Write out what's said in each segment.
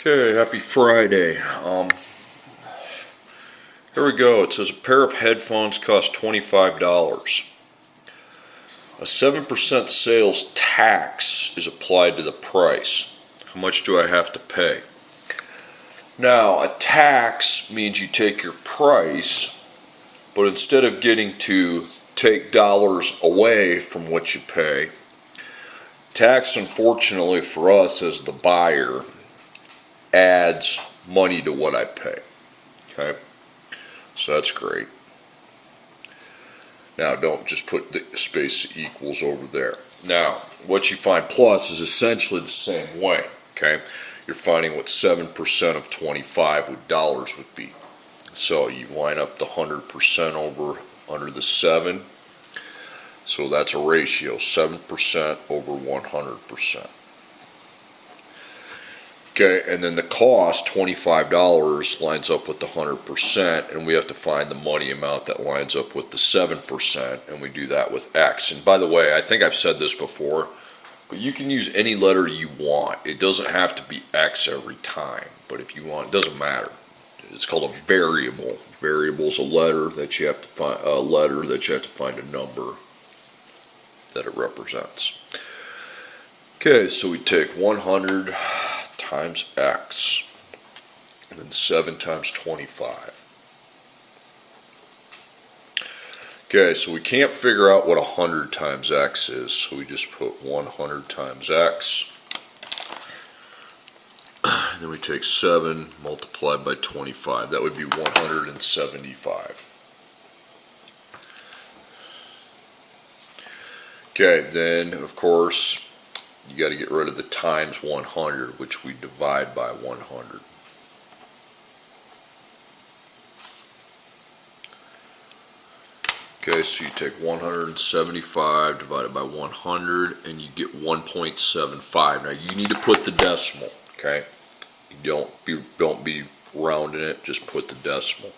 Okay, happy Friday. Here we go. It says a pair of headphones cost $25. A 7% sales tax is applied to the price. How much do I have to pay? Now, a tax means you take your price, but instead of getting to take dollars away from what you pay, tax, unfortunately for us as the buyer, adds money to what I pay. Okay, so that's great. Now don't just put the space equals over there. Now what you find plus is essentially the same way. Okay, you're finding what 7% of 25 with dollars would be. So you line up the 100% over under the 7. So that's a ratio, 7% over 100%. Okay, and then the cost, $25, lines up with the 100%, and we have to find the money amount that lines up with the 7%, and we do that with X. And by the way, I think I've said this before, but you can use any letter you want. It doesn't have to be X every time, but if you want, it doesn't matter. It's called a variable. Variable is a letter that you have to find, a number that it represents. Okay, so we take 100 times X, and then 7 times 25. Okay, so we can't figure out what 100 times X is, so we just put 100 times X. And then we take 7 multiplied by 25. That would be 175. Okay, then of course you got to get rid of the times 100, which we divide by 100. Okay, so you take 175 divided by 100, and you get 1.75. Now you need to put the decimal. Okay, you don't be rounding it. Just put the decimal.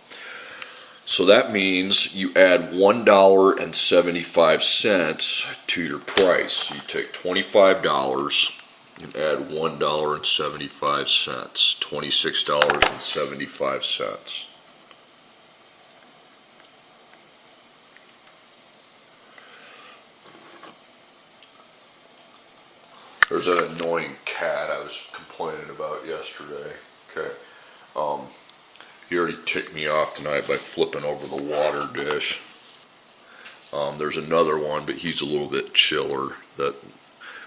So that means you add $1.75 to your price. So you take $25 and add $1.75, $26.75. There's that annoying cat I was complaining about yesterday. Okay. He already ticked me off tonight by flipping over the water dish. There's another one, but he's a little bit chiller. That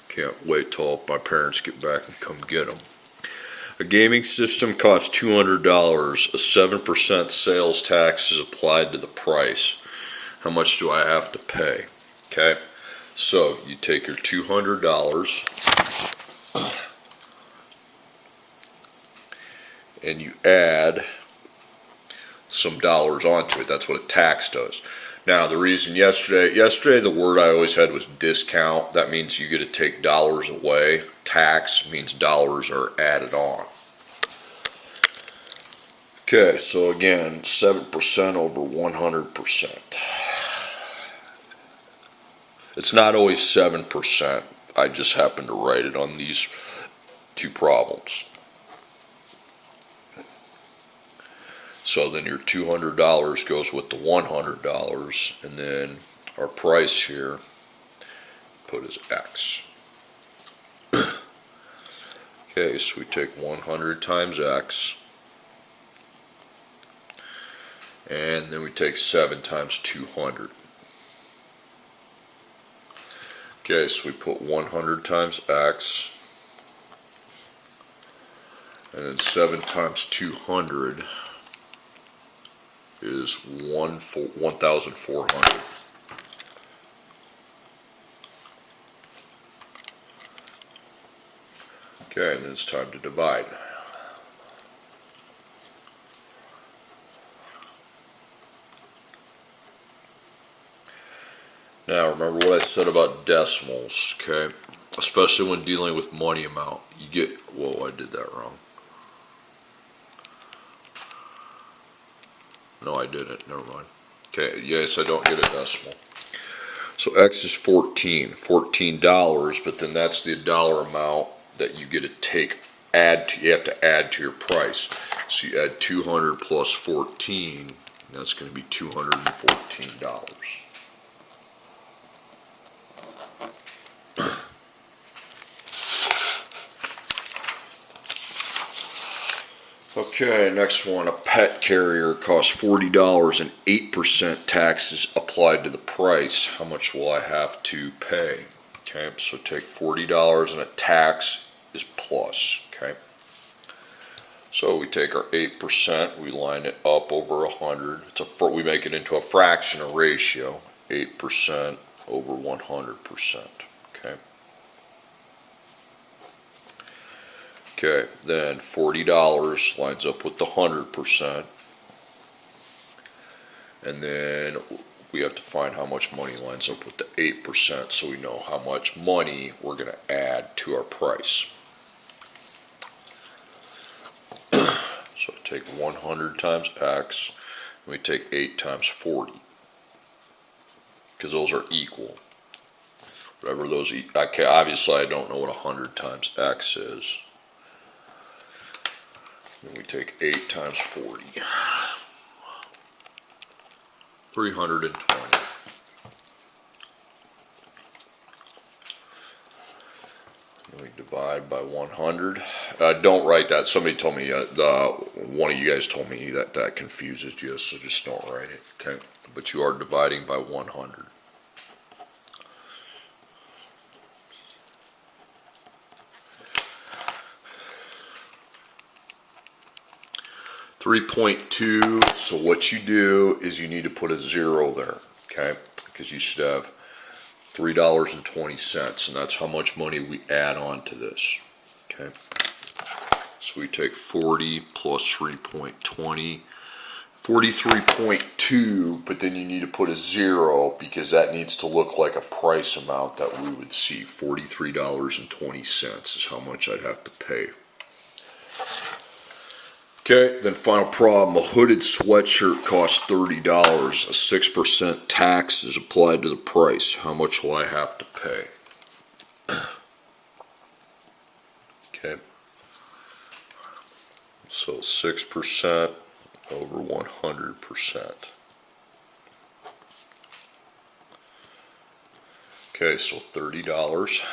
can't wait till my parents get back and come get him. A gaming system costs $200. A 7% sales tax is applied to the price. How much do I have to pay? Okay, so you take your $200 and you add some dollars onto it. That's what a tax does. Now the reason yesterday the word I always had was discount. That means you get to take dollars away. Tax means dollars are added on. Okay, so again, 7% over 100%. It's not always 7%. I just happened to write it on these two problems. So then your $200 goes with the $100, and then our price here put as X. Okay, so we take 100 times X, and then we take 7 times 200. Okay, so we put 100 times X, and then 7 times 200 is 1,400. Okay, and then it's time to divide. Now remember what I said about decimals, okay? Especially when dealing with money amount. You get, whoa, I did that wrong. No, I didn't. Never mind. Okay, yes, I don't get a decimal. So X is 14, $14, but then that's the dollar amount that you get to take add to your price. So you add 200 plus 14, that's going to be $214. Okay, next one, a pet carrier costs $40 and 8% taxes applied to the price. How much will I have to pay? Okay, so take $40 and a tax is plus, okay? So we take our 8%, we line it up over 100. We make it into a fraction, a ratio, 8% over 100%, okay? Okay, then $40 lines up with the 100%. And then we have to find how much money lines up with the 8% so we know how much money we're going to add to our price. So take 100 times X, and we take 8 times 40. Because those are equal. Whatever those, okay, obviously I don't know what 100 times X is. Then we take 8 times 40. 320. And we divide by 100. Don't write that. Somebody told me, one of you guys told me that confuses you, so just don't write it, okay? But you are dividing by 100. $3.2, so what you do is you need to put a 0 there, okay? Because you should have $3.20, and that's how much money we add on to this, okay? So we take 40 plus 3.20, 43.2, but then you need to put a 0 because that needs to look like a price amount that we would see. $43.20 is how much I'd have to pay. Okay, then final problem, a hooded sweatshirt costs $30. A 6% tax is applied to the price. How much will I have to pay? Okay, so 6% over 100%. Okay, so $30.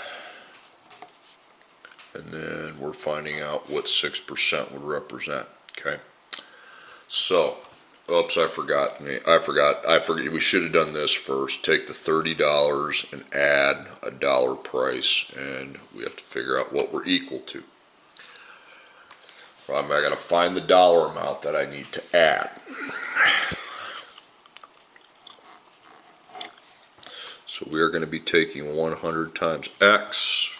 And then we're finding out what 6% would represent. Okay, so, oops, I forgot. We should have done this first. Take the $30 and add a dollar price, and we have to figure out what we're equal to. I got to find the dollar amount that I need to add. So we are going to be taking 100 times X,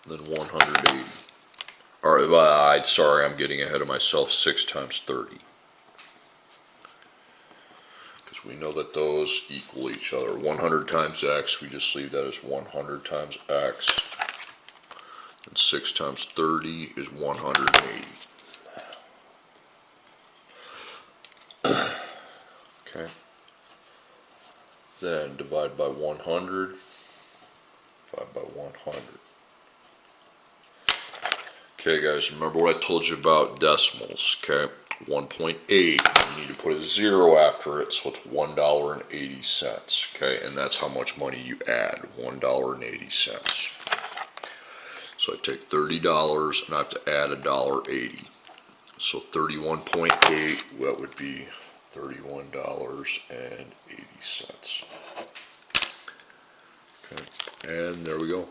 then 180. All right, sorry, I'm getting ahead of myself. 6 times 30. Because we know that those equal each other. 100 times X, we just leave that as 100 times X. And 6 times 30 is 180. Okay. Then divide by 100. Divide by 100. Okay guys, remember what I told you about decimals, okay? 1.8, you need to put a 0 after it, so it's $1.80, okay? And that's how much money you add, $1.80. So I take $30 and I have to add $1.80. So 31.8, that would be $31.80. Okay, and there we go.